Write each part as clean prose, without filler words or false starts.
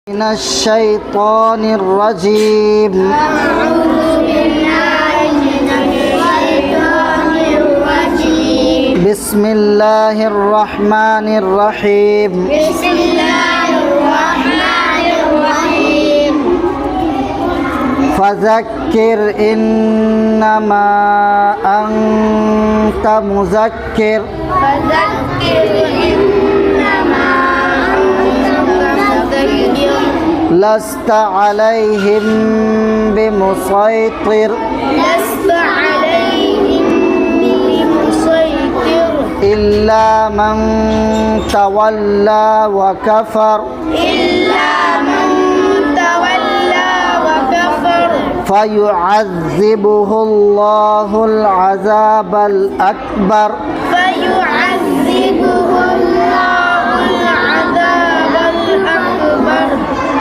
من الشيطان الرجيم. بسم الله الرحمن الرحيم. فذكر إنما أنت مذكر. لست عليهم بمسيطر. إلا من تولى وكفر. فيعذبه الله العذاب الأكبر.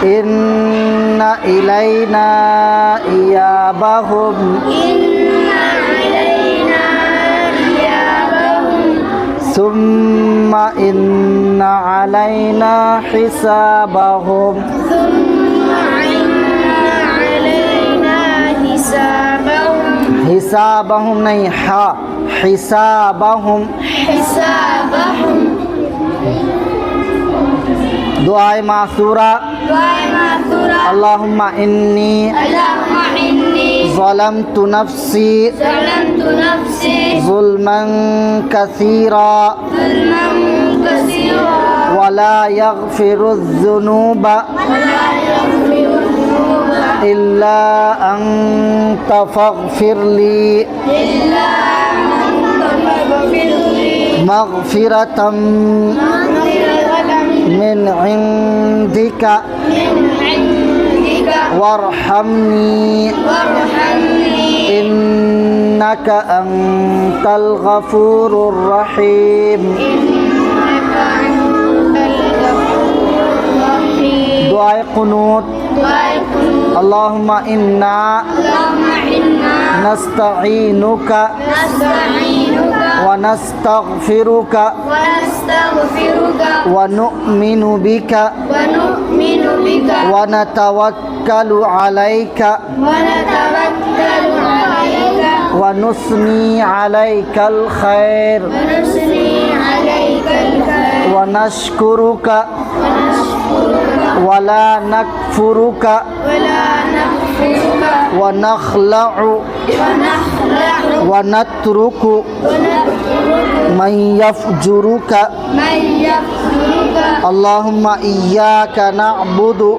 إن إلينا إيابهم. ثم إن علينا حسابهم. حسابهم नहीं हा حسابهم. दुआए मासूरा। अल्लाहुम्मा इन्नी ज़लमतु नफ्सी ज़ुल्मन कसीरा वला यग़फिरुज़्ज़ुनूबा इल्ला अंता फ़ग़फ़िरली मग़फ़िरतम min indika warhamni innaka antal ghafurur rahim. Doa qunut. Allahumma inna nasta'inuka wa nastaghfiruka wa nu'minu bika wa natawakkalu alayka wa nusni alaykal khair wa nashkuruka wa la nakfuruka wa nakhla'u wa natruku man yafjuruka. Allahumma iyyaka na'budu